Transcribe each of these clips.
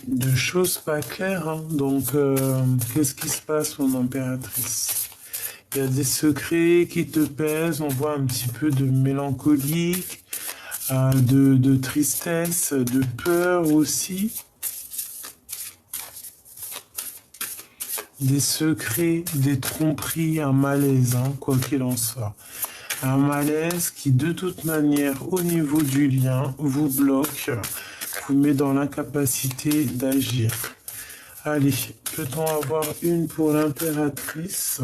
de choses pas claires, hein. Donc, qu'est-ce qui se passe, mon impératrice? Il y a des secrets qui te pèsent, on voit un petit peu de mélancolie, de tristesse, de peur aussi. Des secrets, des tromperies, un malaise, hein, quoi qu'il en soit. Un malaise qui, de toute manière, au niveau du lien, vous bloque, vous met dans l'incapacité d'agir. Allez, peut-on avoir une pour l'impératrice?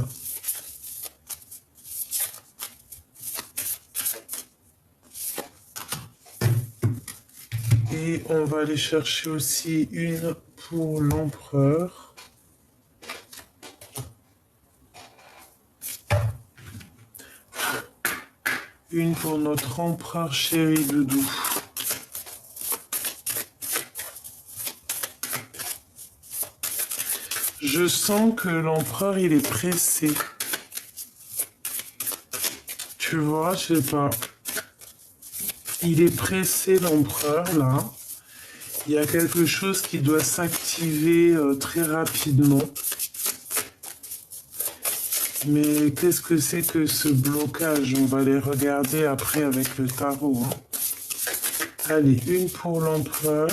Et on va aller chercher aussi une pour l'empereur. Une pour notre empereur chéri doudou. Je sens que l'empereur, il est pressé. Tu vois, je sais pas. Il est pressé, l'empereur, là. Il y a quelque chose qui doit s'activer très rapidement. Mais qu'est-ce que c'est que ce blocage? On va les regarder après avec le tarot, hein. Allez, une pour l'empereur.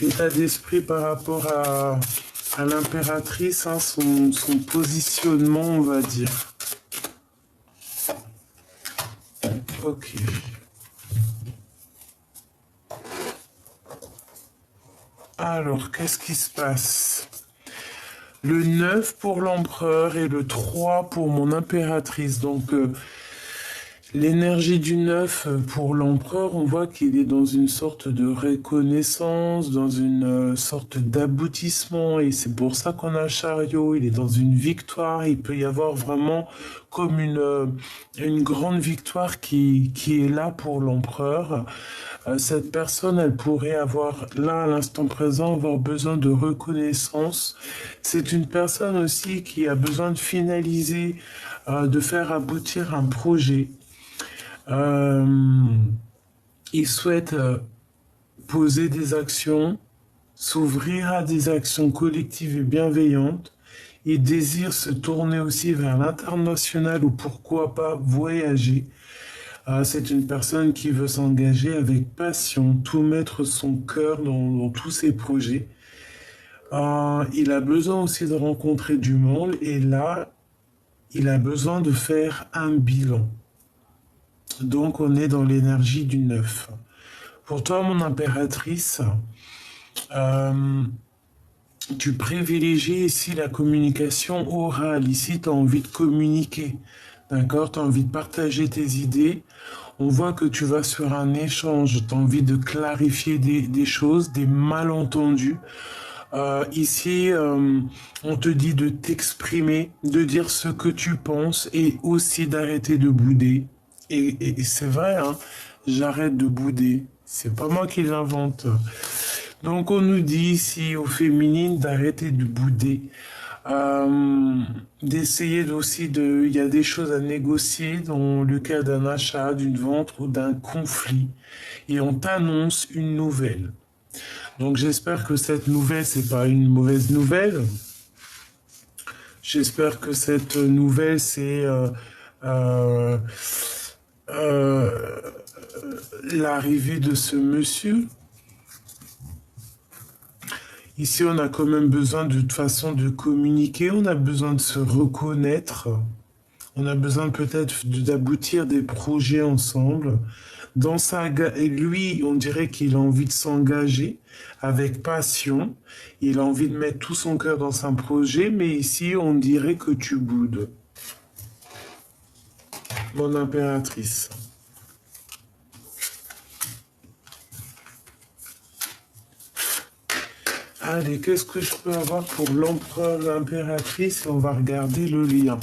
État d'esprit par rapport à l'impératrice, hein, son positionnement, on va dire. Ok. Alors, qu'est-ce qui se passe? Le 9 pour l'empereur et le 3 pour mon impératrice. Donc, l'énergie du 9 pour l'empereur, on voit qu'il est dans une sorte de reconnaissance, dans une sorte d'aboutissement. Et c'est pour ça qu'on a un chariot. Il est dans une victoire. Il peut y avoir vraiment comme une grande victoire qui est là pour l'empereur. Cette personne, elle pourrait avoir, là, à l'instant présent, avoir besoin de reconnaissance. C'est une personne aussi qui a besoin de finaliser, de faire aboutir un projet. Il souhaite poser des actions, s'ouvrir à des actions collectives et bienveillantes. Il désire se tourner aussi vers l'international ou pourquoi pas voyager. C'est une personne qui veut s'engager avec passion, tout mettre son cœur dans tous ses projets. Il a besoin aussi de rencontrer du monde et là, il a besoin de faire un bilan. Donc, on est dans l'énergie du 9. Pour toi, mon impératrice, tu privilégies ici la communication orale. Ici, tu as envie de communiquer. D'accord? Tu as envie de partager tes idées. On voit que tu vas sur un échange. Tu as envie de clarifier des choses, des malentendus. Ici, on te dit de t'exprimer, de dire ce que tu penses et aussi d'arrêter de bouder. Et c'est vrai, hein, j'arrête de bouder. C'est pas moi qui l'invente. Donc on nous dit ici aux féminines d'arrêter de bouder, d'essayer aussi de... Il y a des choses à négocier dans le cas d'un achat, d'une vente ou d'un conflit. Et on t'annonce une nouvelle. Donc j'espère que cette nouvelle, c'est pas une mauvaise nouvelle. J'espère que cette nouvelle, c'est l'arrivée de ce monsieur. Ici, on a quand même besoin de toute façon de communiquer, on a besoin de se reconnaître, on a besoin peut-être d'aboutir des projets ensemble. Lui, on dirait qu'il a envie de s'engager avec passion, il a envie de mettre tout son cœur dans un projet, mais ici, on dirait que tu boudes. Mon impératrice. Allez, qu'est-ce que je peux avoir pour l'empereur, l'impératrice? On va regarder le lien.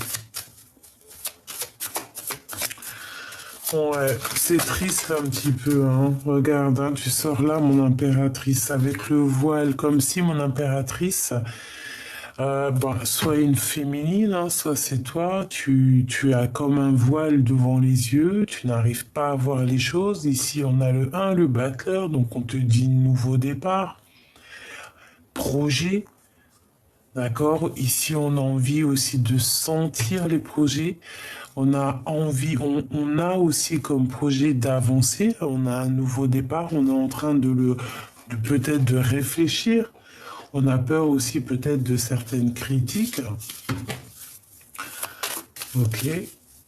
Ouais, c'est triste un petit peu, hein. Regarde, hein, tu sors là, mon impératrice, avec le voile, comme si mon impératrice, soit une féminine, hein, soit c'est toi, tu as comme un voile devant les yeux, tu n'arrives pas à voir les choses. Ici, on a le 1, le battleur, donc on te dit nouveau départ. projets. D'accord? Ici, on a envie aussi de sentir les projets. On a envie, on a aussi comme projet d'avancer. On a un nouveau départ. On est en train de peut-être de réfléchir. On a peur aussi peut-être de certaines critiques. Ok.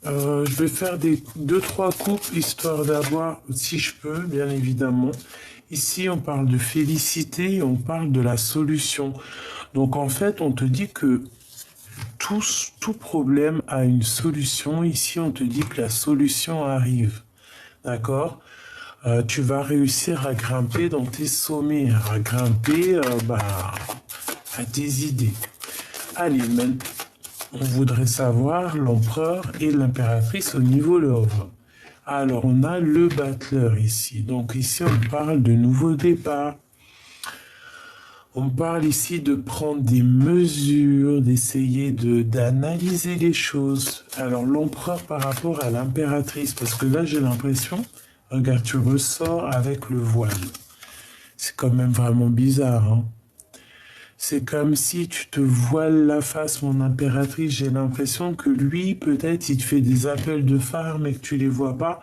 Je vais faire deux, trois coupes histoire d'avoir, si je peux, bien évidemment. Ici, on parle de félicité, on parle de la solution. Donc, en fait, on te dit que tout problème a une solution. Ici, on te dit que la solution arrive. D'accord? Tu vas réussir à grimper dans tes sommets, à grimper à tes idées. Allez, maintenant, on voudrait savoir l'empereur et l'impératrice au niveau love. Alors, on a le battleur ici. Donc, ici, on parle de nouveau départ. On parle ici de prendre des mesures, d'essayer d'analyser les choses. Alors, l'empereur par rapport à l'impératrice, parce que là, j'ai l'impression, regarde, tu ressors avec le voile. C'est quand même vraiment bizarre, hein. C'est comme si tu te voiles la face, mon impératrice. J'ai l'impression que lui, peut-être, il te fait des appels de phare, mais que tu les vois pas.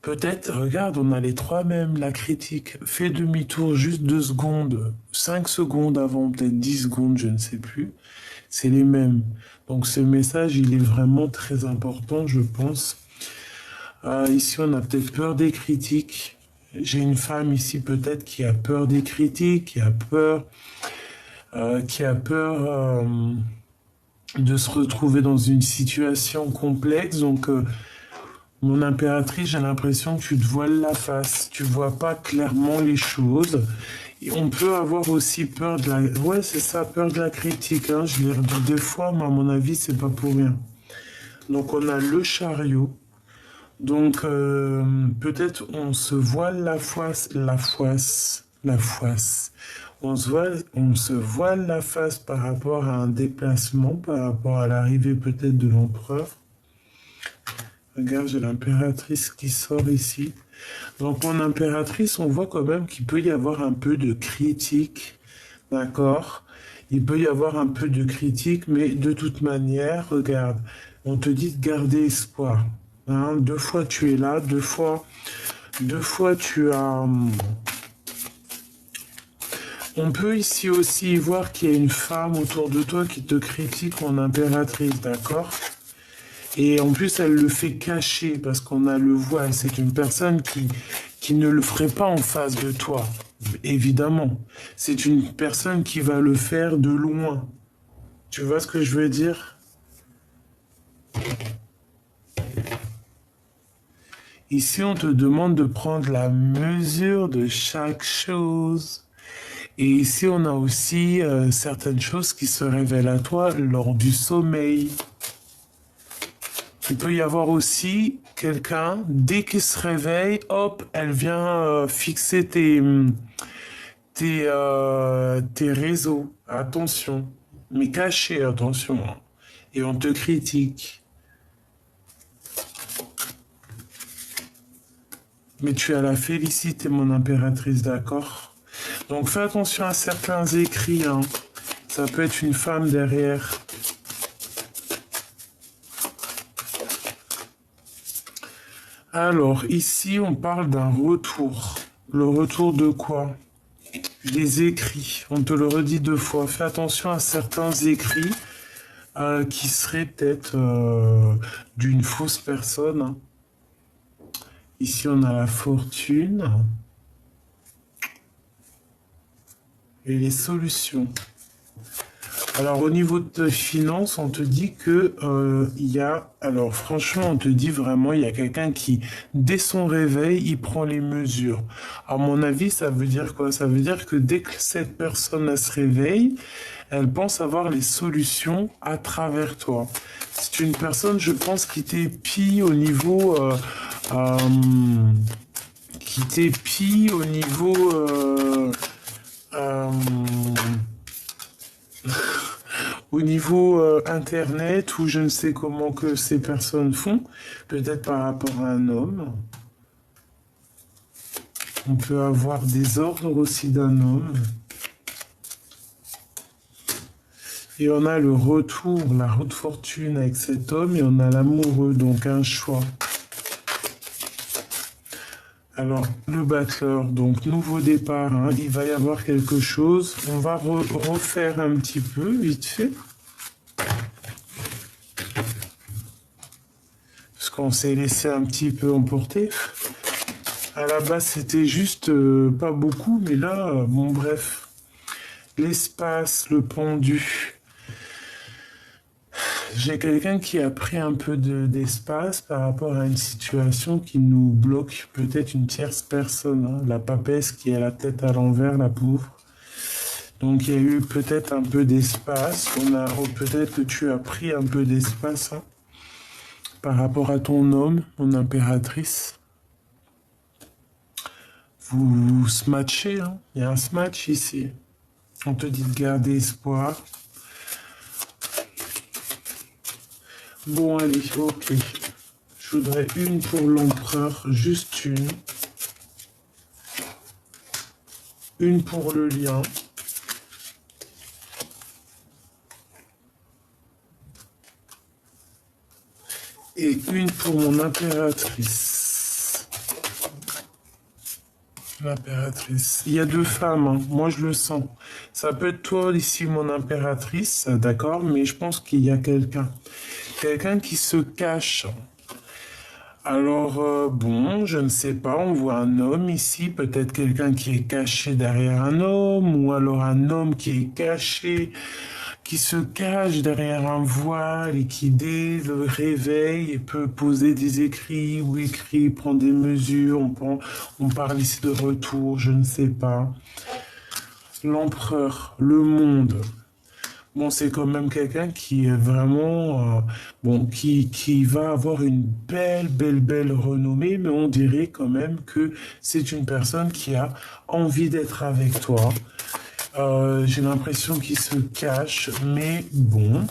Peut-être, regarde, on a les trois mêmes, la critique. Fais demi-tour juste 2 secondes, 5 secondes avant, peut-être 10 secondes, je ne sais plus. C'est les mêmes. Donc ce message, il est vraiment très important, je pense. Ici, on a peut-être peur des critiques. J'ai une femme ici, peut-être, qui a peur des critiques, qui a peur de se retrouver dans une situation complexe. Donc, mon impératrice, j'ai l'impression que tu te voiles la face. Tu vois pas clairement les choses. Et on peut avoir aussi peur de la... Ouais, c'est ça, peur de la critique. Hein. Je l'ai redit 2 fois, mais à mon avis, c'est pas pour rien. Donc, on a le chariot. Donc, peut-être on se voile la foisse. On se voile la face par rapport à un déplacement, par rapport à l'arrivée peut-être de l'empereur. Regarde, j'ai l'impératrice qui sort ici. Donc, mon impératrice, on voit quand même qu'il peut y avoir un peu de critique. D'accord? Il peut y avoir un peu de critique, mais de toute manière, regarde, on te dit de garder espoir. Hein, 2 fois tu es là, deux fois tu as... On peut ici aussi voir qu'il y a une femme autour de toi qui te critique en impératrice, d'accord? Et en plus, elle le fait cacher parce qu'on a le voile. C'est une personne qui ne le ferait pas en face de toi, évidemment. C'est une personne qui va le faire de loin. Tu vois ce que je veux dire? Ici, on te demande de prendre la mesure de chaque chose. Et ici, on a aussi certaines choses qui se révèlent à toi lors du sommeil. Il peut y avoir aussi quelqu'un, dès qu'il se réveille, hop, elle vient fixer tes réseaux. Attention, mais caché, attention. Hein. Et on te critique. Mais tu as la félicité, mon impératrice, d'accord? Donc fais attention à certains écrits. Hein. Ça peut être une femme derrière. Alors, ici, on parle d'un retour. Le retour de quoi? Des écrits. On te le redit 2 fois. Fais attention à certains écrits qui seraient peut-être d'une fausse personne. Hein. Ici, on a la fortune. Et les solutions. Alors, au niveau de tes finances, on te dit que il y a... Alors, franchement, on te dit vraiment, il y a quelqu'un qui, dès son réveil, il prend les mesures. À mon avis, ça veut dire quoi? Ça veut dire que dès que cette personne elle se réveille, elle pense avoir les solutions à travers toi. C'est une personne, je pense, qui t'épie au niveau... qui t'épie au niveau... au niveau internet ou je ne sais comment que ces personnes font, peut-être par rapport à un homme. On peut avoir des ordres aussi d'un homme. Et on a le retour, la roue de fortune avec cet homme, et on a l'amoureux, donc un choix. Alors, le battleur, donc nouveau départ, hein, il va y avoir quelque chose. On va refaire un petit peu, vite fait. Parce qu'on s'est laissé un petit peu emporter. À la base, c'était juste pas beaucoup, mais là, bon, bref. L'espace, le pendu. J'ai quelqu'un qui a pris un peu d'espace par rapport à une situation qui nous bloque, peut-être une tierce personne, hein, la papesse qui a la tête à l'envers, la pauvre. Donc il y a eu peut-être un peu d'espace, peut-être que tu as pris un peu d'espace hein, par rapport à ton homme, mon impératrice. Vous smatchez, hein. Il y a un smatch ici. On te dit de garder espoir. Bon, allez, ok. Je voudrais une pour l'empereur, juste une. Une pour le lien. Et une pour mon impératrice. L'impératrice. Il y a deux femmes, hein. Moi je le sens. Ça peut être toi ici, mon impératrice, d'accord, mais je pense qu'il y a quelqu'un. Quelqu'un qui se cache. Alors, bon, je ne sais pas, on voit un homme ici, peut-être quelqu'un qui est caché derrière un homme, ou alors un homme qui est caché, qui se cache derrière un voile et qui, dès le réveil, peut poser des écrits ou écrit, prendre des mesures, on parle ici de retour, je ne sais pas. L'empereur, le monde. Bon, c'est quand même quelqu'un qui est vraiment, bon, qui va avoir une belle renommée, mais on dirait quand même que c'est une personne qui a envie d'être avec toi. J'ai l'impression qu'il se cache, mais bon,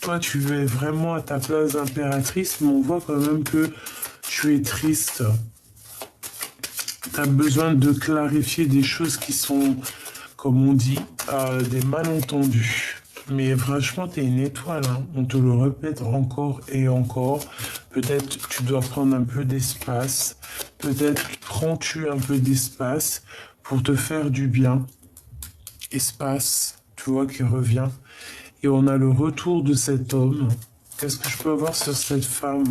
toi tu es vraiment à ta place d'impératrice, mais on voit quand même que tu es triste. Tu as besoin de clarifier des choses qui sont, comme on dit, des malentendus. Mais franchement, t'es une étoile, hein. On te le répète encore et encore. Peut-être tu dois prendre un peu d'espace. Peut-être prends-tu un peu d'espace pour te faire du bien. Espace, tu vois, qui revient. Et on a le retour de cet homme. Qu'est-ce que je peux avoir sur cette femme?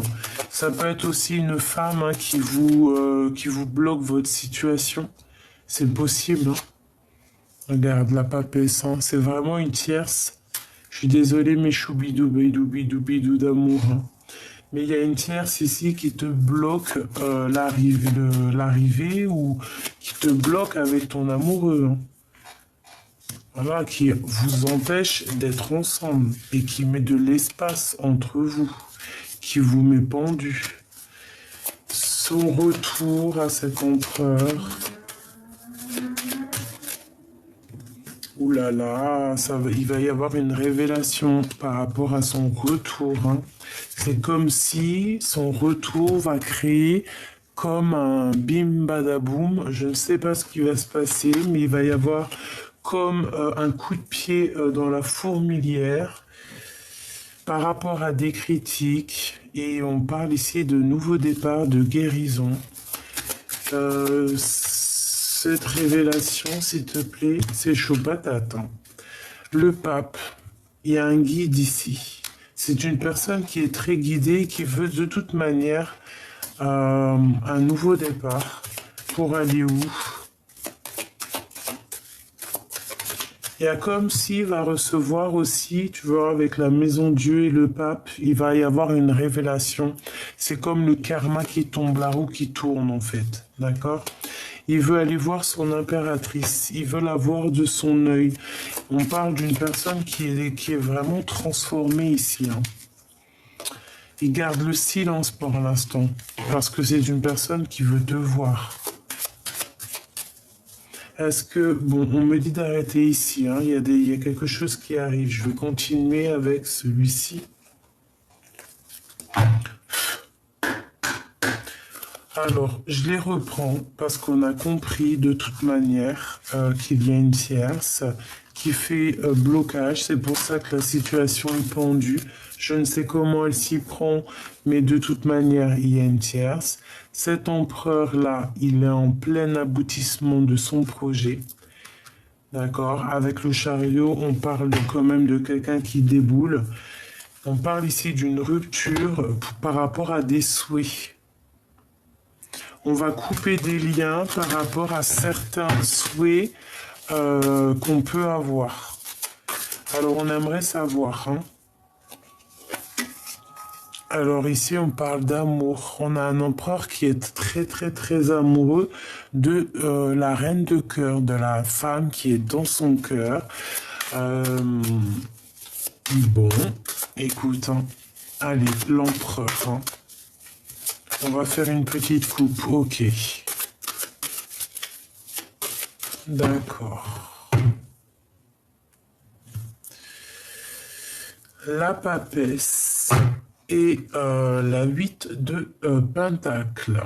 Ça peut être aussi une femme hein, qui vous bloque votre situation. C'est possible. Hein. Regarde, la papesse, hein. C'est vraiment une tierce. Je suis désolé, mes choubidou, bidou d'amour. Hein. Mais il y a une tierce ici qui te bloque l'arrivée ou qui te bloque avec ton amoureux. Hein. Voilà, qui vous empêche d'être ensemble et qui met de l'espace entre vous, qui vous met pendu. Son retour à cet empereur. Ouh là là, il va y avoir une révélation par rapport à son retour. Hein. C'est comme si son retour va créer comme un bim badaboum. Je ne sais pas ce qui va se passer, mais il va y avoir comme un coup de pied dans la fourmilière par rapport à des critiques. Et on parle ici de nouveau départ, de guérison. Cette révélation, s'il te plaît, c'est chaud patate. Hein. Le pape, il y a un guide ici. C'est une personne qui est très guidée, qui veut de toute manière un nouveau départ. Pour aller où? Il y a comme s'il va recevoir aussi, tu vois, avec la maison Dieu et le pape, il va y avoir une révélation. C'est comme le karma qui tombe, la roue qui tourne en fait, d'accord? Il veut aller voir son impératrice, il veut la voir de son œil. On parle d'une personne qui est vraiment transformée ici. Hein. Il garde le silence pour l'instant, parce que c'est une personne qui veut te voir. Est-ce que... Bon, on me dit d'arrêter ici, hein. Il y a quelque chose qui arrive. Je vais continuer avec celui-ci. Alors, je les reprends parce qu'on a compris de toute manière qu'il y a une tierce qui fait blocage. C'est pour ça que la situation est pendue. Je ne sais comment elle s'y prend, mais de toute manière, il y a une tierce. Cet empereur-là, il est en plein aboutissement de son projet. D'accord? Avec le chariot, on parle quand même de quelqu'un qui déboule. On parle ici d'une rupture par rapport à des souhaits. On va couper des liens par rapport à certains souhaits qu'on peut avoir. Alors, on aimerait savoir, hein. Alors ici, on parle d'amour. On a un empereur qui est très, très, très amoureux de la reine de cœur, de la femme qui est dans son cœur. Bon, écoute, hein. Allez, l'empereur, hein. On va faire une petite coupe, ok. D'accord. La papesse et la 8 de Pentacle.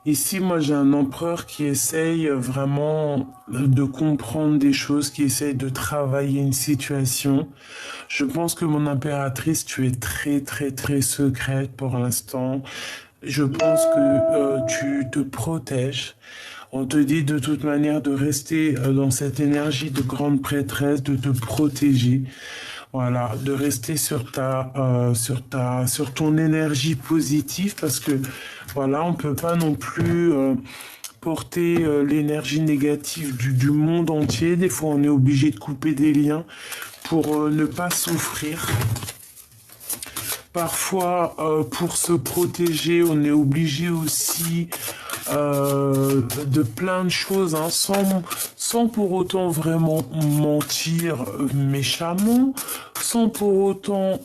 Ici, moi, j'ai un empereur qui essaye vraiment de comprendre des choses, qui essaye de travailler une situation. Je pense que mon impératrice, tu es très, très, très secrète pour l'instant. Je pense que tu te protèges. On te dit de toute manière de rester dans cette énergie de grande prêtresse, de te protéger. Voilà, de rester sur ton énergie positive parce que voilà, on peut pas non plus porter l'énergie négative du monde entier. Des fois, on est obligé de couper des liens pour ne pas souffrir. Parfois, pour se protéger, on est obligé aussi de plein de choses, hein, sans pour autant vraiment mentir méchamment, sans pour autant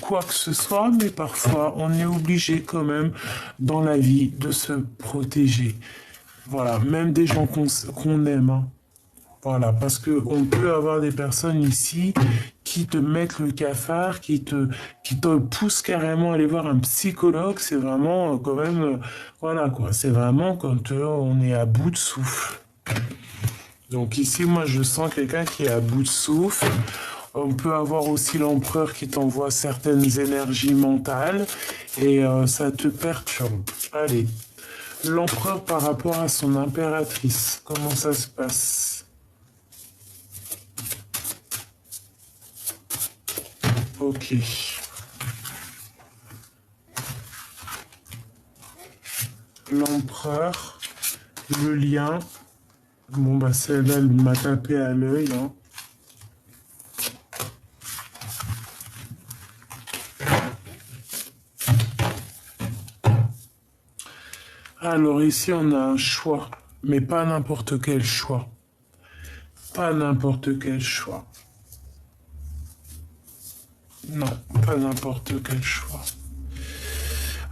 quoi que ce soit, mais parfois on est obligé quand même dans la vie de se protéger. Voilà, même des gens qu'on aime, hein. Voilà, parce que on peut avoir des personnes ici qui te mettent le cafard, qui te poussent carrément à aller voir un psychologue. C'est vraiment quand même, voilà quoi. C'est vraiment quand on est à bout de souffle. Donc ici, moi, je sens quelqu'un qui est à bout de souffle. On peut avoir aussi l'empereur qui t'envoie certaines énergies mentales et ça te perturbe. Allez, l'empereur par rapport à son impératrice, comment ça se passe? Ok. L'empereur, le lien. Bon, bah, celle-là, elle m'a tapé à l'œil, hein. Alors, ici, on a un choix, mais pas n'importe quel choix. Pas n'importe quel choix. Non, pas n'importe quel choix.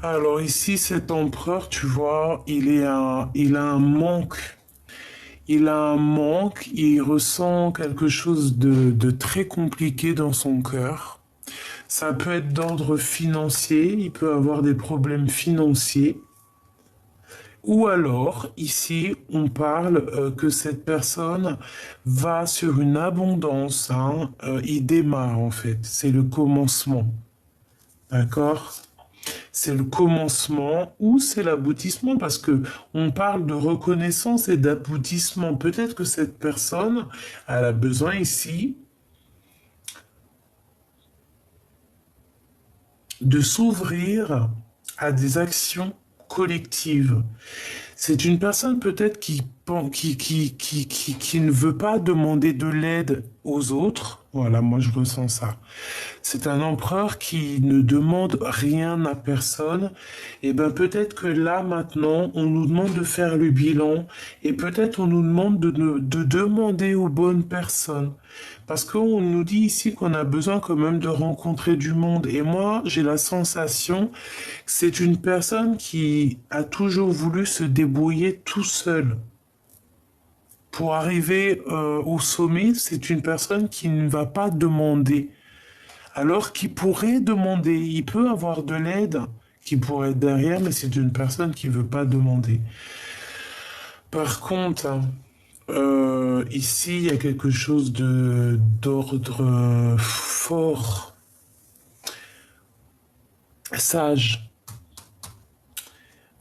Alors ici, cet empereur, tu vois, il a un manque. Il a un manque, il ressent quelque chose de très compliqué dans son cœur. Ça peut être d'ordre financier, il peut avoir des problèmes financiers. Ou alors, ici, on parle que cette personne va sur une abondance, hein, il démarre en fait, c'est le commencement. D'accord? C'est le commencement ou c'est l'aboutissement parce que on parle de reconnaissance et d'aboutissement. Peut-être que cette personne, elle a besoin ici de s'ouvrir à des actions collectives. C'est une personne peut-être qui ne veut pas demander de l'aide aux autres. Voilà, moi je ressens ça. C'est un empereur qui ne demande rien à personne. Et ben peut-être que là maintenant, on nous demande de faire le bilan et peut-être on nous demande de demander aux bonnes personnes. Parce qu'on nous dit ici qu'on a besoin quand même de rencontrer du monde. Et moi, j'ai la sensation que c'est une personne qui a toujours voulu se débrouiller tout seul. Pour arriver au sommet, c'est une personne qui ne va pas demander. Alors qu'il pourrait demander, il peut avoir de l'aide qui pourrait être derrière, mais c'est une personne qui ne veut pas demander. Par contre, hein, ici, il y a quelque chose d'ordre fort, sage.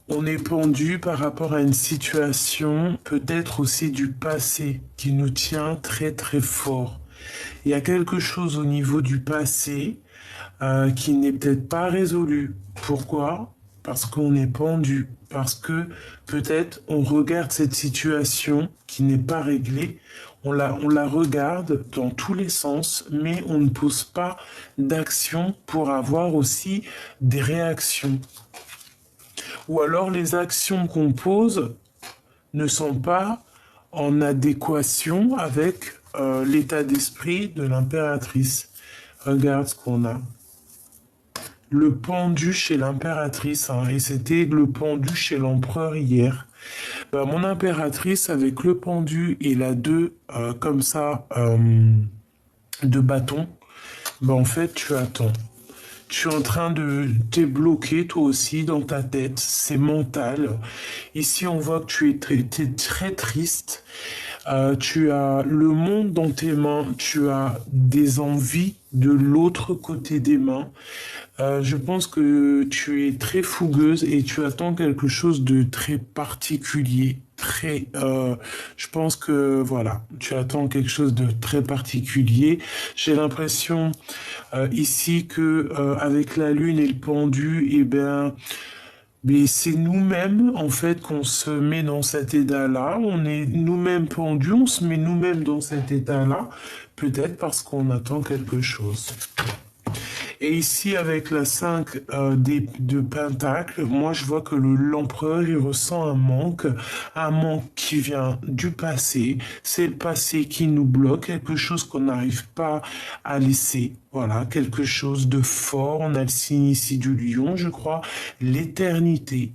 On est pendu par rapport à une situation, peut-être aussi du passé, qui nous tient très très fort. Il y a quelque chose au niveau du passé qui n'est peut-être pas résolu. Pourquoi? Parce qu'on est pendu, parce que peut-être on regarde cette situation qui n'est pas réglée, on la regarde dans tous les sens, mais on ne pose pas d'action pour avoir aussi des réactions. Ou alors les actions qu'on pose ne sont pas en adéquation avec l'état d'esprit de l'impératrice. Regarde ce qu'on a. Le pendu chez l'impératrice, hein, et c'était le pendu chez l'empereur hier. Ben, mon impératrice avec le pendu et la 2 comme ça de bâton, ben, en fait tu attends. Tu es en train de t'es bloqué toi aussi dans ta tête, c'est mental. Ici on voit que t'es très triste. Tu as le monde dans tes mains, tu as des envies de l'autre côté des mains. Je pense que tu es très fougueuse et tu attends quelque chose de très particulier. Je pense que voilà, tu attends quelque chose de très particulier. J'ai l'impression ici que avec la lune et le pendu, eh ben mais c'est nous-mêmes, en fait, qu'on se met dans cet état-là. On est nous-mêmes pendus, on se met nous-mêmes dans cet état-là, peut-être parce qu'on attend quelque chose. Et ici, avec la 5 de Pentacle, moi, je vois que l'empereur, il ressent un manque qui vient du passé. C'est le passé qui nous bloque, quelque chose qu'on n'arrive pas à laisser. Voilà, quelque chose de fort. On a le signe ici du lion, je crois, l'éternité.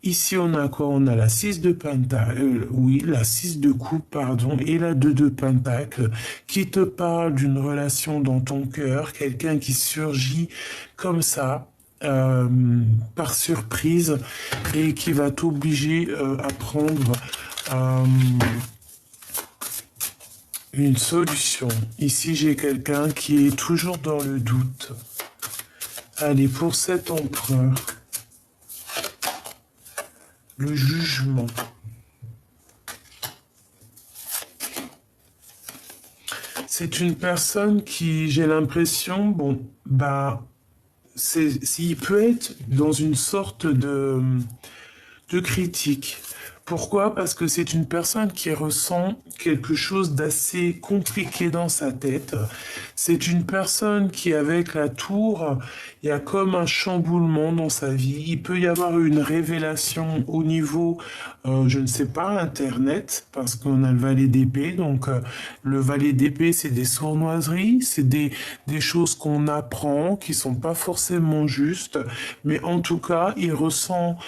Ici, on a quoi? On a la 6 de pentacle, oui, la 6 de coupe, pardon, et la 2 de pentacle, qui te parle d'une relation dans ton cœur, quelqu'un qui surgit comme ça, par surprise, et qui va t'obliger à prendre une solution. Ici, j'ai quelqu'un qui est toujours dans le doute. Allez, pour cet empereur, le jugement. C'est une personne qui, j'ai l'impression, bon, bah, il peut être dans une sorte de critique. Pourquoi? Parce que c'est une personne qui ressent quelque chose d'assez compliqué dans sa tête. C'est une personne qui, avec la tour, il y a comme un chamboulement dans sa vie. Il peut y avoir une révélation au niveau, je ne sais pas, Internet, parce qu'on a le valet d'épée. Donc, le valet d'épée, c'est des sournoiseries, c'est des choses qu'on apprend, qui sont pas forcément justes. Mais en tout cas, il ressent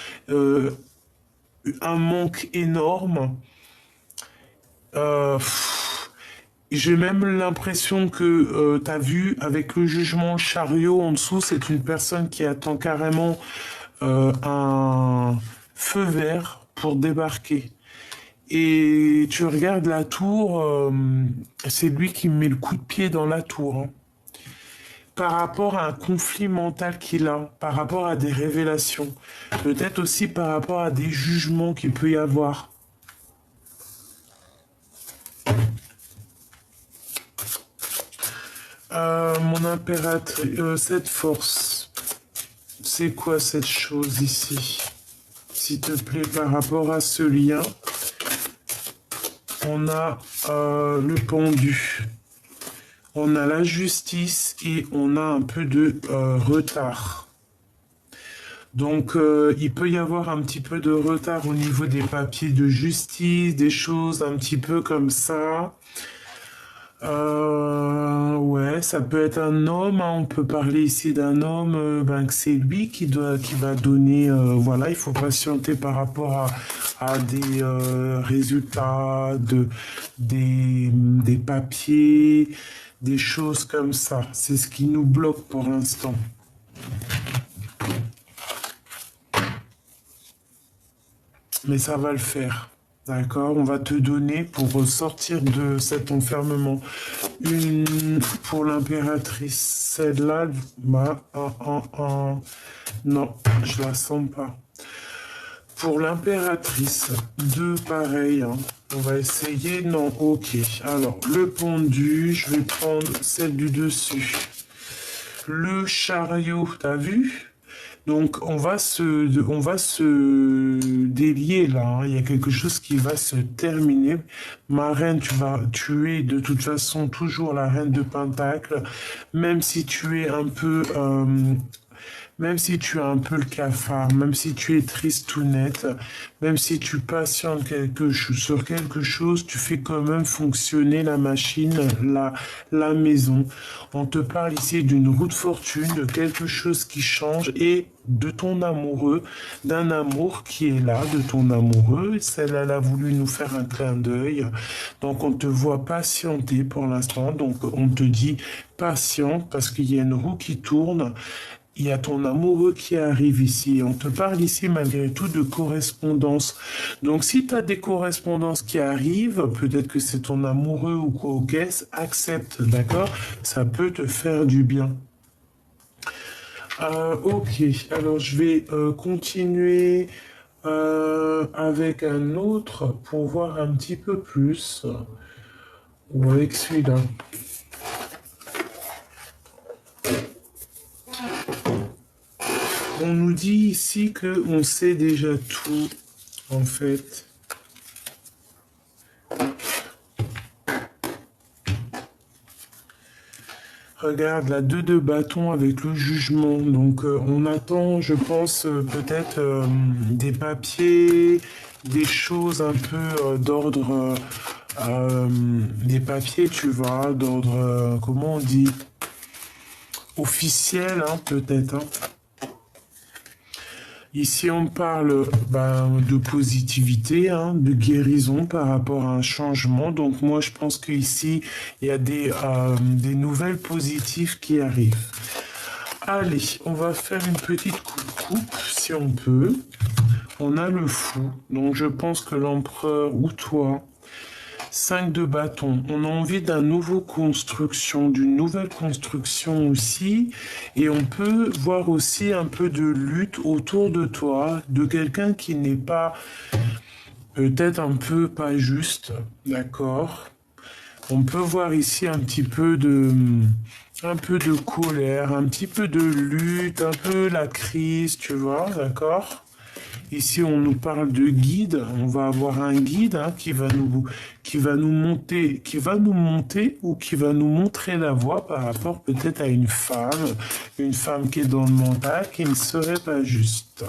un manque énorme. J'ai même l'impression que tu as vu avec le jugement chariot en dessous, c'est une personne qui attend carrément un feu vert pour débarquer. Et tu regardes la tour, c'est lui qui met le coup de pied dans la tour, hein. Par rapport à un conflit mental qu'il a, par rapport à des révélations, peut-être aussi par rapport à des jugements qu'il peut y avoir. Mon impératrice, cette force, c'est quoi cette chose ici? S'il te plaît, par rapport à ce lien, on a le pendu. On a la justice et on a un peu de retard. Donc, il peut y avoir un petit peu de retard au niveau des papiers de justice, des choses un petit peu comme ça. Ouais, ça peut être un homme, hein, on peut parler ici d'un homme, ben, que c'est lui qui va donner, voilà, il faut patienter par rapport à des résultats, des papiers, des choses comme ça. C'est ce qui nous bloque pour l'instant. mais ça va le faire. D'accord? On va te donner pour sortir de cet enfermement. Une pour l'impératrice. Celle-là, bah, non, je la sens pas. Pour l'impératrice, deux pareils. Hein. On va essayer. Non, ok. Alors, le pendu, je vais prendre celle du dessus. Le chariot, t'as vu? Donc, on va se délier là. Hein. Il y a quelque chose qui va se terminer. Ma reine, tu es de toute façon toujours la reine de Pentacle, même si tu es un peu, même si tu as un peu le cafard, même si tu es triste ou net, même si tu patientes sur quelque chose, tu fais quand même fonctionner la machine, la maison. On te parle ici d'une roue de fortune, de quelque chose qui change et de ton amoureux, d'un amour qui est là, de ton amoureux. Celle-là, elle a voulu nous faire un clin d'œil. Donc, on te voit patienter pour l'instant. Donc, on te dit patiente parce qu'il y a une roue qui tourne. Il y a ton amoureux qui arrive ici. On te parle ici malgré tout de correspondance. Donc si tu as des correspondances qui arrivent, peut-être que c'est ton amoureux ou quoi au caisse, accepte, d'accord? Ça peut te faire du bien. Ok, alors je vais continuer avec un autre pour voir un petit peu plus. Ou avec celui-là. On nous dit ici que on sait déjà tout, en fait. Regarde, la 2 de bâton avec le jugement. Donc, on attend, je pense, peut-être des papiers, des choses un peu d'ordre... des papiers, tu vois, d'ordre... comment on dit? Officiel, hein, peut-être, hein. Ici, on parle de positivité, hein, de guérison par rapport à un changement. Donc, moi, je pense qu'ici, il y a des nouvelles positives qui arrivent. Allez, on va faire une petite coupe, si on peut. On a le fou. Donc, je pense que l'empereur ou toi... 5 de bâton. On a envie d'une nouvelle construction aussi. Et on peut voir aussi un peu de lutte autour de toi, de quelqu'un qui n'est pas, peut-être un peu pas juste, d'accord? On peut voir ici un peu de colère, un petit peu de lutte, un peu la crise, tu vois, d'accord? Ici, on nous parle de guide. On va avoir un guide hein, qui va nous monter ou qui va nous montrer la voie par rapport peut-être à une femme qui est dans le mental, qui ne serait pas juste.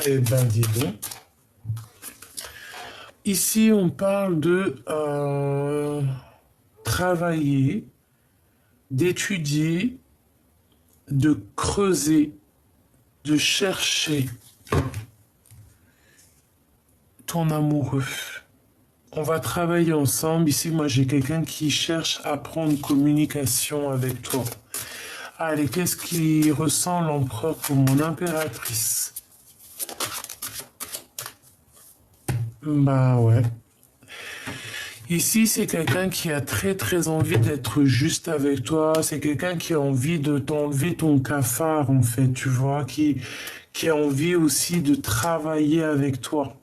Eh ben, dis donc. Ici, on parle de travailler, d'étudier, de creuser, de chercher ton amoureux. On va travailler ensemble. Ici, moi, j'ai quelqu'un qui cherche à prendre communication avec toi. Allez, qu'est-ce qu'il ressent l'empereur pour mon impératrice? Bah ouais. Ici, c'est quelqu'un qui a très envie d'être juste avec toi. C'est quelqu'un qui a envie de t'enlever ton cafard, en fait, tu vois, qui a envie aussi de travailler avec toi.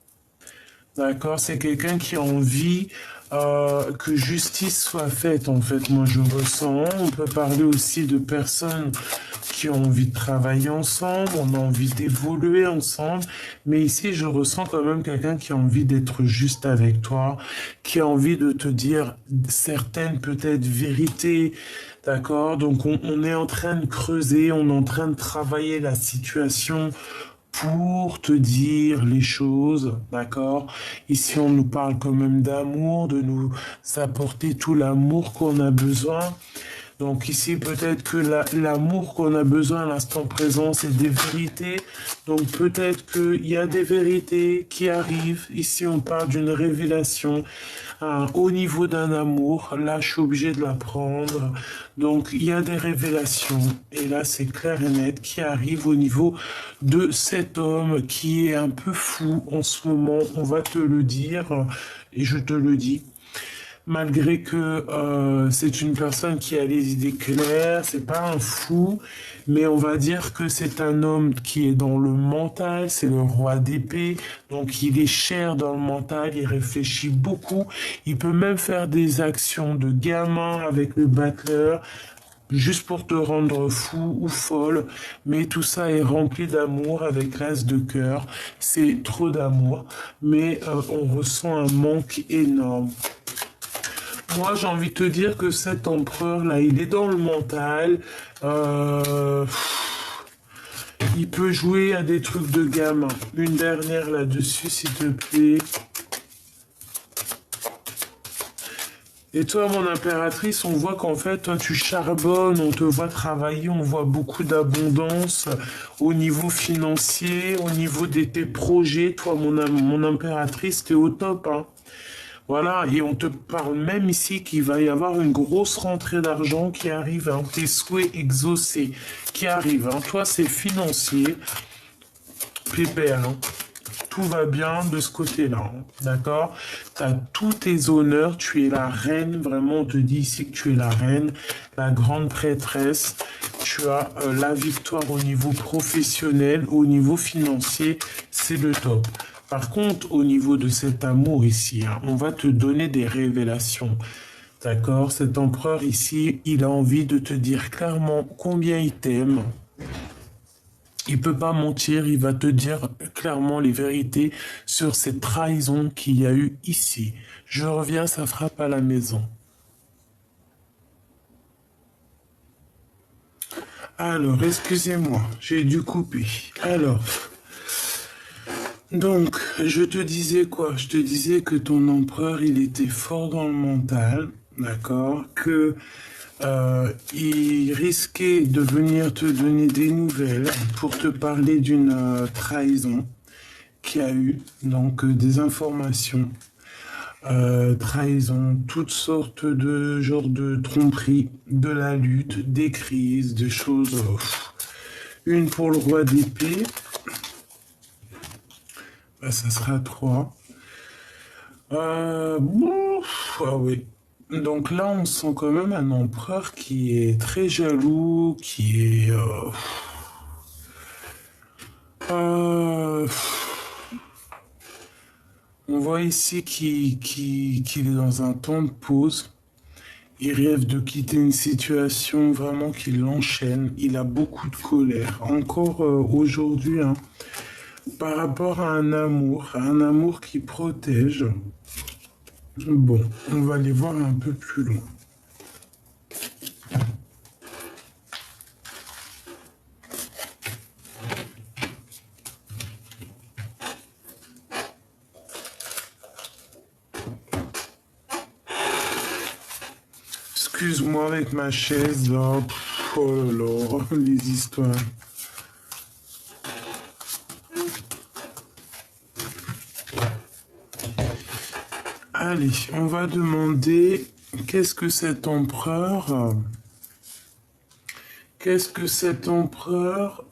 D'accord? C'est quelqu'un qui a envie que justice soit faite, en fait. Moi, je ressens. On peut parler aussi de personnes qui ont envie de travailler ensemble, on a envie d'évoluer ensemble. Mais ici, je ressens quand même quelqu'un qui a envie d'être juste avec toi, qui a envie de te dire certaines peut-être vérités. D'accord? Donc, on est en train de creuser, on est en train de travailler la situation pour te dire les choses, d'accord? Ici, on nous parle quand même d'amour, de nous apporter tout l'amour qu'on a besoin. Donc ici, peut-être que l'amour qu'on a besoin à l'instant présent, c'est des vérités. Donc peut-être qu'il y a des vérités qui arrivent. Ici, on parle d'une révélation au niveau d'un amour. Là, je suis obligé de l'apprendre. Donc il y a des révélations. Et là, c'est clair et net qui arrive au niveau de cet homme qui est un peu fou en ce moment. On va te le dire et je te le dis. Malgré que c'est une personne qui a les idées claires, c'est pas un fou, mais on va dire que c'est un homme qui est dans le mental, c'est le roi d'épée, donc il est cher dans le mental, il réfléchit beaucoup, il peut même faire des actions de gamin avec le battleur, juste pour te rendre fou ou folle, mais tout ça est rempli d'amour avec l'as de cœur, c'est trop d'amour, mais on ressent un manque énorme. Moi, j'ai envie de te dire que cet empereur-là, il est dans le mental. Euh, il peut jouer à des trucs de gamin. Une dernière là-dessus, s'il te plaît. Et toi, mon impératrice, on voit qu'en fait, toi, tu charbonnes, on te voit travailler, on voit beaucoup d'abondance au niveau financier, au niveau de tes projets. Toi, mon impératrice, t'es au top, hein. Voilà, et on te parle même ici qu'il va y avoir une grosse rentrée d'argent qui arrive, hein, tes souhaits exaucés qui arrivent. Hein. Toi, c'est financier, pépère, hein. Tout va bien de ce côté-là, hein, d'accord? Tu as tous tes honneurs, tu es la reine, vraiment, on te dit ici que tu es la reine, la grande prêtresse. Tu as la victoire au niveau professionnel, au niveau financier, c'est le top. Par contre, au niveau de cet amour ici, hein, on va te donner des révélations. D'accord? Cet empereur ici, il a envie de te dire clairement combien il t'aime. Il peut pas mentir, il va te dire clairement les vérités sur cette trahison qu'il y a eu ici. Je reviens, ça frappe à la maison. Alors, excusez-moi, j'ai dû couper. Alors, donc, je te disais quoi? Je te disais que ton empereur, il était fort dans le mental, d'accord? Que il risquait de venir te donner des nouvelles pour te parler d'une trahison qu'il y a eu, donc des informations, trahison, toutes sortes de genres de tromperies, de la lutte, des crises, des choses. Une pour le roi d'épée. Bah, ça sera 3. Bon, ah oui. Donc là, on sent quand même un empereur qui est très jaloux, qui est... on voit ici qu'il est dans un temps de pause. Il rêve de quitter une situation vraiment qui l'enchaîne. Il a beaucoup de colère. Encore aujourd'hui, hein, par rapport à un amour qui protège. Bon, on va aller voir un peu plus loin. Excuse-moi avec ma chaise là. Oh là là, les histoires. Allez, on va demander qu'est-ce que cet empereur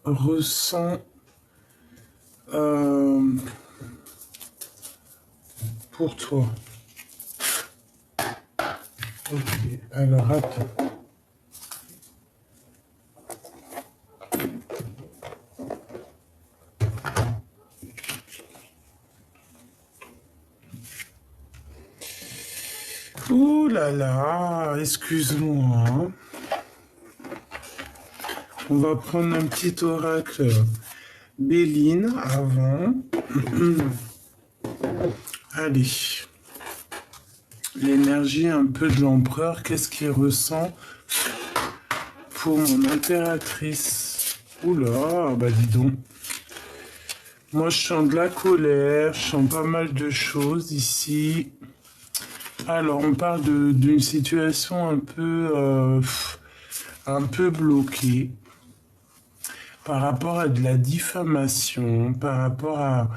ressent pour toi. Ok, alors attends. Ouh là là, excuse-moi, hein. On va prendre un petit oracle Béline avant. Allez. L'énergie un peu de l'empereur, qu'est-ce qu'il ressent pour mon impératrice? Oula, bah dis donc. Moi, je sens de la colère, je sens pas mal de choses ici. Alors, on parle d'une situation un peu un peu bloqué par rapport à de la diffamation, par rapport à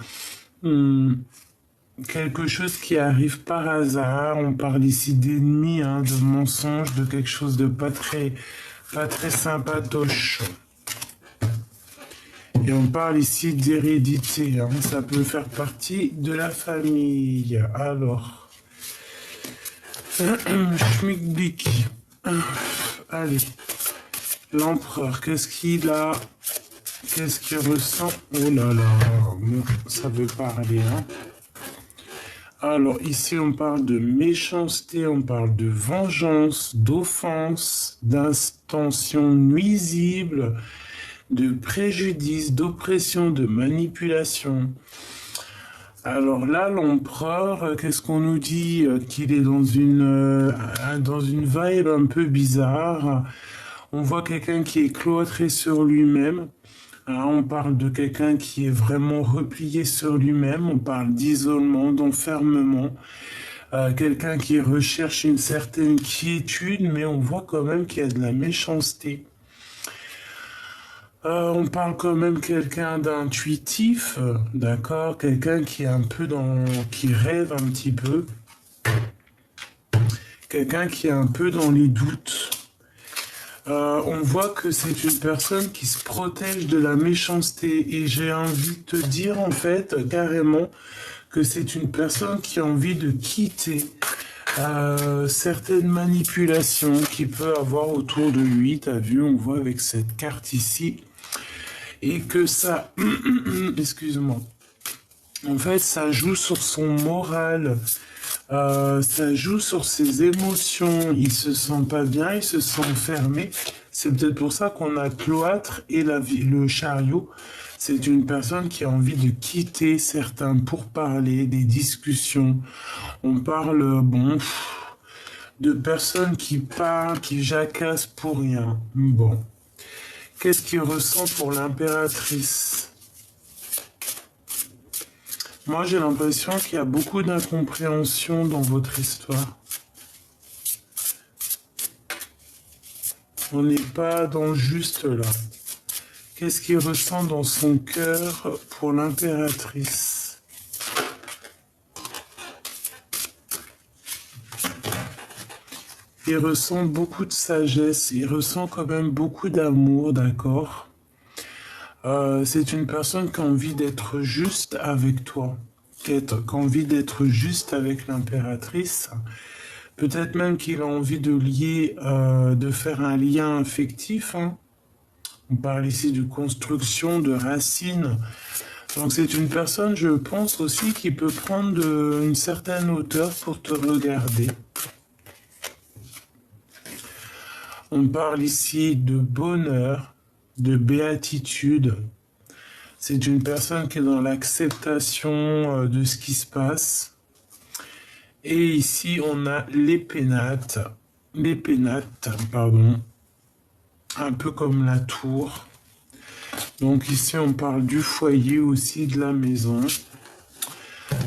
quelque chose qui arrive par hasard. On parle ici d'ennemis, hein, de mensonges, de quelque chose de pas très sympatoche. Et on parle ici d'hérédité, hein, ça peut faire partie de la famille. Alors, schmilblick. Allez, l'empereur, qu'est-ce qu'il a? Qu'est-ce qu'il ressent? Oh là là, ça veut parler, hein. Alors ici on parle de méchanceté, on parle de vengeance, d'offense, d'intention nuisible, de préjudice, d'oppression, de manipulation. Alors là, l'empereur, qu'est-ce qu'on nous dit? Qu'il est dans une vibe un peu bizarre. On voit quelqu'un qui est cloîtré sur lui-même. Hein, on parle de quelqu'un qui est vraiment replié sur lui-même. On parle d'isolement, d'enfermement. Quelqu'un qui recherche une certaine quiétude, mais on voit quand même qu'il y a de la méchanceté. On parle quand même quelqu'un d'intuitif, d'accord? Quelqu'un qui est un peu qui rêve un petit peu. Quelqu'un qui est un peu dans les doutes. On voit que c'est une personne qui se protège de la méchanceté. Et j'ai envie de te dire, en fait, carrément, que c'est une personne qui a envie de quitter certaines manipulations qu'il peut avoir autour de lui. T'as vu, on voit avec cette carte ici. Et que ça, excuse-moi, en fait, ça joue sur son moral, ça joue sur ses émotions. Il se sent pas bien, il se sent fermé. C'est peut-être pour ça qu'on a cloître et le chariot. C'est une personne qui a envie de quitter certains pourparlers, des discussions. On parle, bon, de personnes qui parlent, qui jacassent pour rien. Bon. Qu'est-ce qu'il ressent pour l'impératrice? Moi, j'ai l'impression qu'il y a beaucoup d'incompréhension dans votre histoire. On n'est pas dans le juste là. Qu'est-ce qu'il ressent dans son cœur pour l'impératrice? Il ressent beaucoup de sagesse, il ressent quand même beaucoup d'amour, d'accord? C'est une personne qui a envie d'être juste avec toi, qui a envie d'être juste avec l'impératrice. Peut-être même qu'il a envie de lier, de faire un lien affectif, hein. On parle ici de construction, de racines. Donc c'est une personne, je pense aussi, qui peut prendre une certaine hauteur pour te regarder. On parle ici de bonheur, de béatitude. C'est une personne qui est dans l'acceptation de ce qui se passe. Et ici, on a les pénates, pardon, un peu comme la tour. Donc ici, on parle du foyer aussi, de la maison.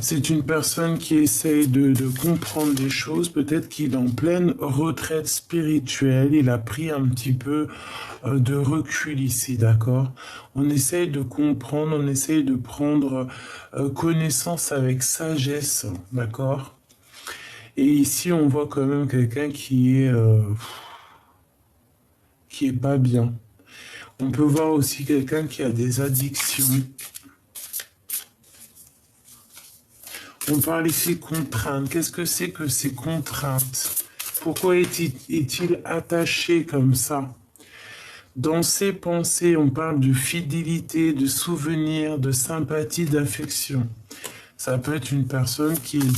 C'est une personne qui essaye de comprendre des choses. Peut-être qu'il est en pleine retraite spirituelle. Il a pris un petit peu de recul ici, d'accord? On essaye de comprendre, on essaye de prendre connaissance avec sagesse, d'accord? Et ici, on voit quand même quelqu'un qui est pas bien. On peut voir aussi quelqu'un qui a des addictions. On parle ici contraintes. Qu'est-ce que c'est que ces contraintes? Pourquoi est-il attaché comme ça? Dans ses pensées, on parle de fidélité, de souvenir, de sympathie, d'affection. Ça peut être une personne qui est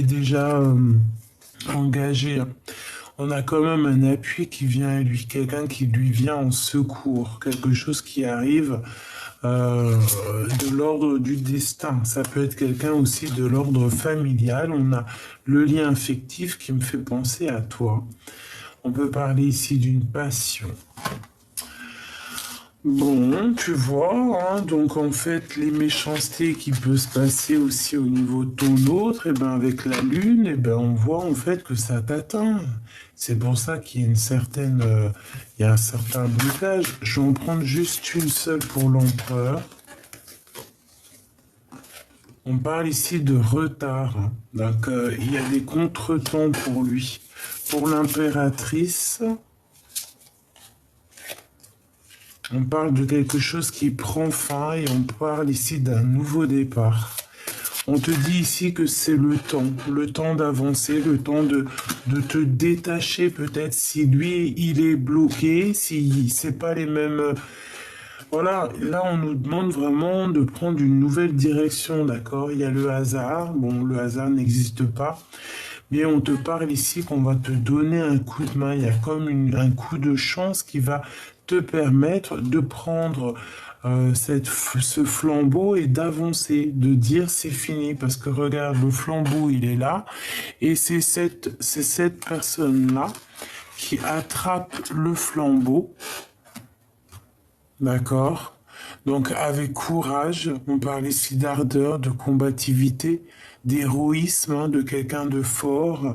déjà engagée. On a quand même un appui qui vient à lui, quelqu'un qui lui vient en secours, quelque chose qui arrive de l'ordre du destin. Ça peut être quelqu'un aussi de l'ordre familial. On a le lien affectif qui me fait penser à toi. On peut parler ici d'une passion. Bon, tu vois, hein, donc en fait, les méchancetés qui peuvent se passer aussi au niveau de ton autre, et ben avec la lune, et ben on voit en fait que ça t'atteint. C'est pour ça qu'il y a une certaine, il y a un certain blocage. Je vais en prendre juste une seule pour l'empereur. On parle ici de retard, hein. Donc il y a des contretemps pour lui. Pour l'impératrice, on parle de quelque chose qui prend fin et on parle ici d'un nouveau départ. On te dit ici que c'est le temps d'avancer, le temps de te détacher peut-être si lui il est bloqué, si c'est pas les mêmes. Voilà, là on nous demande vraiment de prendre une nouvelle direction, d'accord? Il y a le hasard, bon le hasard n'existe pas, mais on te parle ici qu'on va te donner un coup de main, il y a comme un coup de chance qui va te permettre de prendre ce flambeau et d'avancer, de dire c'est fini, parce que regarde, le flambeau il est là, et c'est cette personne-là qui attrape le flambeau. D'accord. Donc avec courage, on parle ici d'ardeur, de combativité, d'héroïsme, hein, de quelqu'un de fort,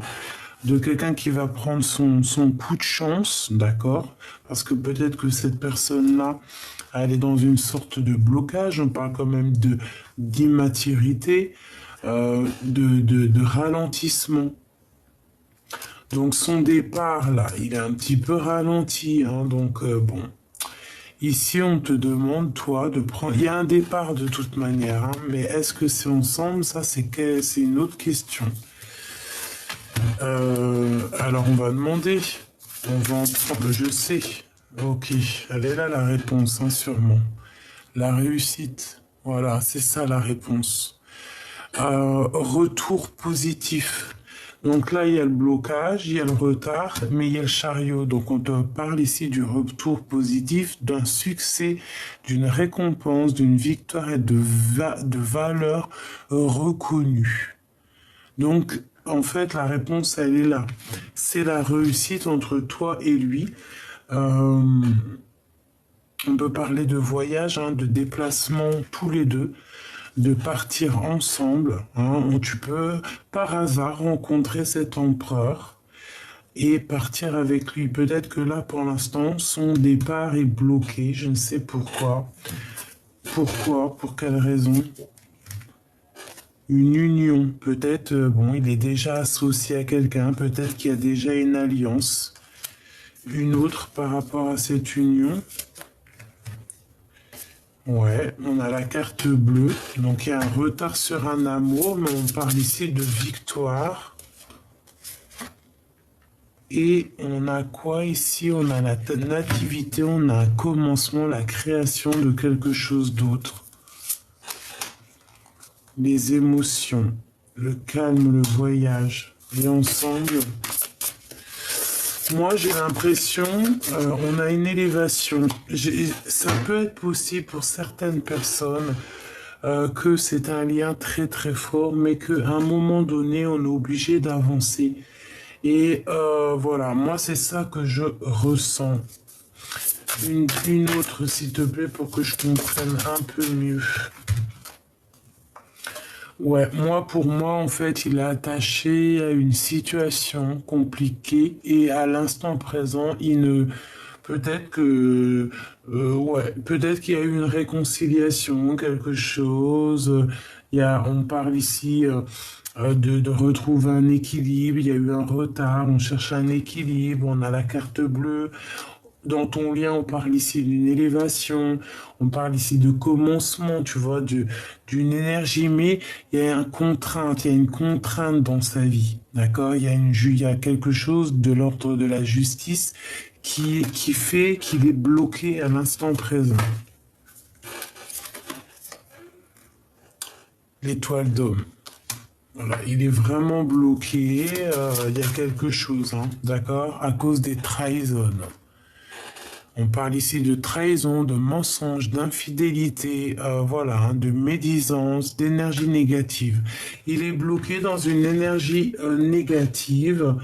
de quelqu'un qui va prendre son coup de chance, d'accord? Parce que peut-être que cette personne-là, elle est dans une sorte de blocage, on parle quand même de d'immaturité, de ralentissement. Donc son départ, là, il est un petit peu ralenti, hein, donc bon. Ici, on te demande, toi, de prendre... Il y a un départ de toute manière, hein, mais est-ce que c'est ensemble? Ça, c'est une autre question. Alors, on va demander. On va en prendre... Je sais. Ok, elle est là, la réponse, hein, sûrement. La réussite. Voilà, c'est ça la réponse. Retour positif. Donc là, il y a le blocage, il y a le retard, mais il y a le chariot. Donc on te parle ici du retour positif, d'un succès, d'une récompense, d'une victoire et de valeur reconnue. Donc en fait, la réponse, elle est là. C'est la réussite entre toi et lui. Euh, on peut parler de voyage, hein, de déplacement tous les deux, de partir ensemble, hein, où tu peux par hasard rencontrer cet empereur et partir avec lui. Peut-être que là, pour l'instant, son départ est bloqué, je ne sais pourquoi. Pourquoi? Pour quelle raison? Une union, peut-être, bon, il est déjà associé à quelqu'un, peut-être qu'il y a déjà une alliance. Une autre par rapport à cette union. Ouais, on a la carte bleue, donc il y a un retard sur un amour, mais on parle ici de victoire. Et on a quoi ici? On a la nativité, on a un commencement, la création de quelque chose d'autre. Les émotions, le calme, le voyage. Et ensemble, moi j'ai l'impression, on a une élévation. Ça peut être possible pour certaines personnes que c'est un lien très très fort, mais qu'à un moment donné, on est obligé d'avancer. Et voilà, moi c'est ça que je ressens. Une autre, s'il te plaît, pour que je comprenne un peu mieux. Ouais, pour moi, en fait, il est attaché à une situation compliquée et à l'instant présent, il ne... Peut-être que... ouais, peut-être qu'il y a eu une réconciliation, quelque chose. On parle ici de retrouver un équilibre. Il y a eu un retard, on cherche un équilibre, on a la carte bleue. Dans ton lien, on parle ici d'une élévation, on parle ici de commencement, tu vois, d'une énergie, mais il y a une contrainte dans sa vie, d'accord? Il y a quelque chose de l'ordre de la justice qui fait qu'il est bloqué à l'instant présent. L'étoile d'homme. Voilà, il est vraiment bloqué, il y a quelque chose, hein, d'accord? À cause des trahisons. On parle ici de trahison, de mensonge, d'infidélité, voilà, hein, de médisance, d'énergie négative. Il est bloqué dans une énergie négative.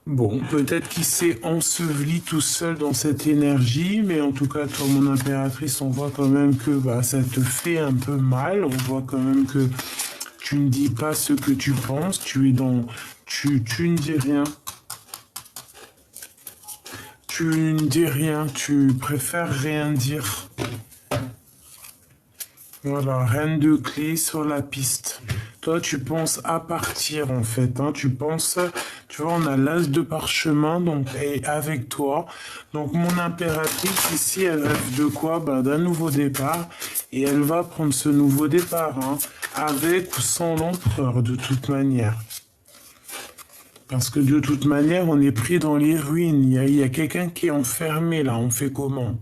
Bon, peut-être qu'il s'est enseveli tout seul dans cette énergie, mais en tout cas, toi, mon impératrice, on voit quand même que bah, ça te fait un peu mal. On voit quand même que tu ne dis pas ce que tu penses, tu es dans... Tu ne dis rien. Tu ne dis rien, tu préfères rien dire. Voilà, reine de clé sur la piste. Toi, tu penses à partir en fait. Hein. Tu penses, tu vois, on a l'as de parchemin donc et avec toi. Donc mon impératrice ici, elle rêve de quoi? Ben, d'un nouveau départ. Et elle va prendre ce nouveau départ, hein, avec ou sans l'empereur de toute manière. Parce que de toute manière, on est pris dans les ruines. Il y a quelqu'un qui est enfermé là. On fait comment?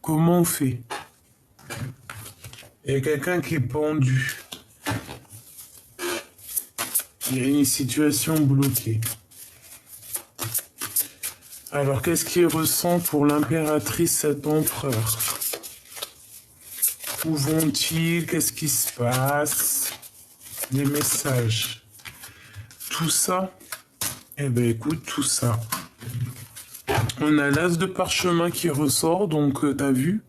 Comment on fait? Il y a quelqu'un qui est pendu. Il y a une situation bloquée. Alors, qu'est-ce qu'il ressent pour l'impératrice, cet empereur? Où vont-ils? Qu'est-ce qui se passe? Des messages. Tout ça? Eh ben, écoute, tout ça. On a l'as de parchemin qui ressort, donc t'as vu?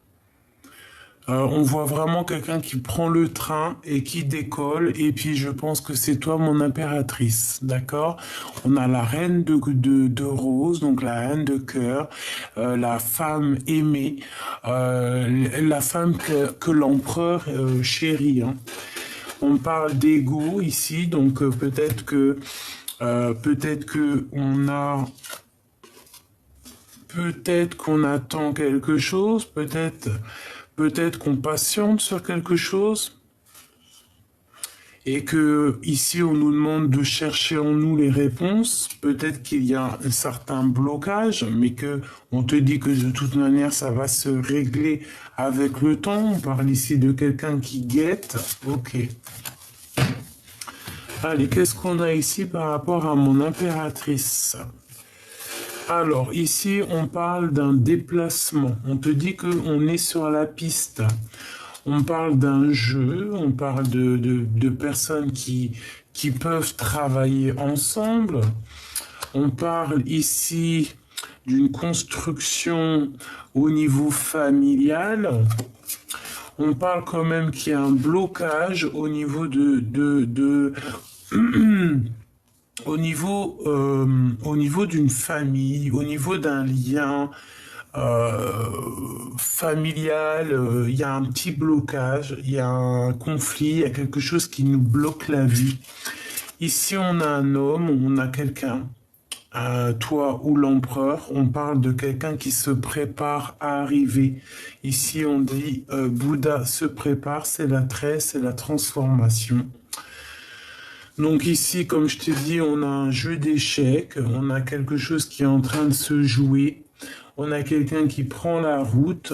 On voit vraiment quelqu'un qui prend le train et qui décolle. Et puis je pense que c'est toi mon impératrice, d'accord? On a la reine de rose, donc la reine de cœur, la femme aimée, la femme que l'empereur chérit. Hein. On parle d'ego ici, donc peut-être que on a... Peut-être qu'on attend quelque chose, peut-être qu'on patiente sur quelque chose, et que ici on nous demande de chercher en nous les réponses. Peut-être qu'il y a un certain blocage, mais que on te dit que de toute manière ça va se régler avec le temps. On parle ici de quelqu'un qui guette. Ok. Allez, qu'est-ce qu'on a ici par rapport à mon impératrice? Alors, ici, on parle d'un déplacement. On te dit qu'on est sur la piste. On parle d'un jeu, on parle de personnes qui peuvent travailler ensemble. On parle ici d'une construction au niveau familial. On parle quand même qu'il y a un blocage au niveau au niveau d'une famille, au niveau d'un lien familial, il y a un petit blocage, il y a un conflit, il y a quelque chose qui nous bloque la vie. Ici, on a un homme, on a quelqu'un, toi ou l'empereur, on parle de quelqu'un qui se prépare à arriver. Ici, on dit Bouddha se prépare, c'est la tresse, c'est la transformation. Donc ici, comme je t'ai dit, on a un jeu d'échecs, on a quelque chose qui est en train de se jouer, on a quelqu'un qui prend la route.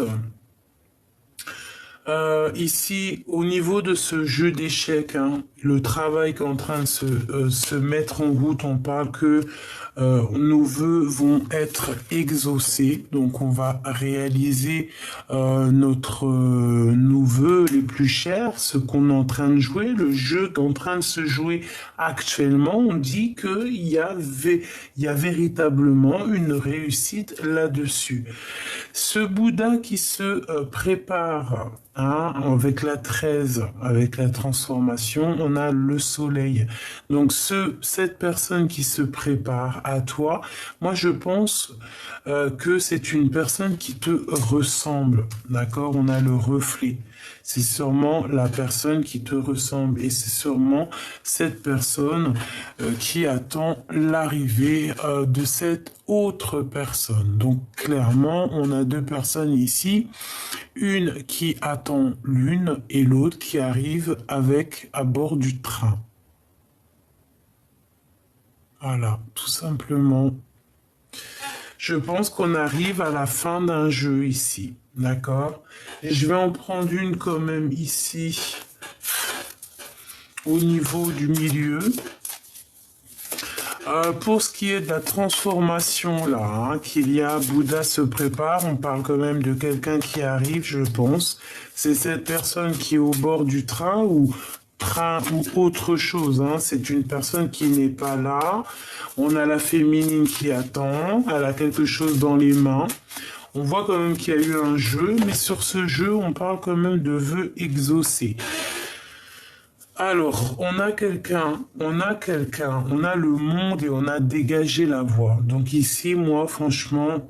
Ici, au niveau de ce jeu d'échecs, hein, le travail qui est en train de se mettre en route, on parle que nos vœux vont être exaucés, donc on va réaliser nos vœux les plus chers, ce qu'on est en train de jouer, le jeu qui est en train de se jouer actuellement. On dit qu'il y a véritablement une réussite là-dessus. Ce Bouddha qui se prépare, hein, avec la 13, avec la transformation, on a le soleil. Donc cette personne qui se prépare à toi, moi je pense que c'est une personne qui te ressemble, d'accord? On a le reflet. C'est sûrement la personne qui te ressemble et c'est sûrement cette personne qui attend l'arrivée de cette autre personne. Donc clairement, on a deux personnes ici, une qui attend l'une et l'autre qui arrive à bord du train. Voilà, tout simplement. Je pense qu'on arrive à la fin d'un jeu ici, d'accord? Et je vais en prendre une quand même ici, au niveau du milieu. Pour ce qui est de la transformation là, hein, qu'il y a, Bouddha se prépare, on parle quand même de quelqu'un qui arrive, je pense. C'est cette personne qui est au bord du train ou train ou autre chose. Hein. C'est une personne qui n'est pas là. On a la féminine qui attend. Elle a quelque chose dans les mains. On voit quand même qu'il y a eu un jeu, mais sur ce jeu, on parle quand même de vœux exaucés. Alors, on a le monde et on a dégagé la voie. Donc ici, moi, franchement,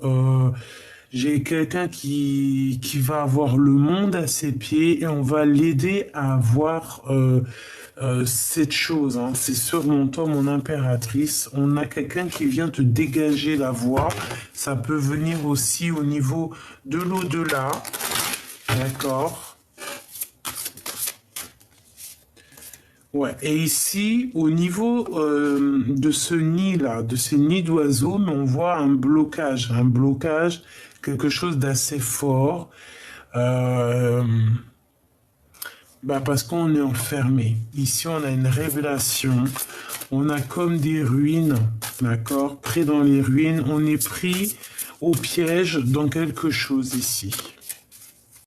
j'ai quelqu'un qui va avoir le monde à ses pieds et on va l'aider à avoir cette chose. Hein. C'est surmontant, mon impératrice. On a quelqu'un qui vient te dégager la voie. Ça peut venir aussi au niveau de l'au-delà. D'accord? Ouais, et ici, au niveau de ce nid-là, de ces nids d'oiseaux, on voit un blocage, quelque chose d'assez fort, euh, parce qu'on est enfermé. Ici, on a une révélation, on a comme des ruines, d'accord, pris dans les ruines, on est pris au piège dans quelque chose ici.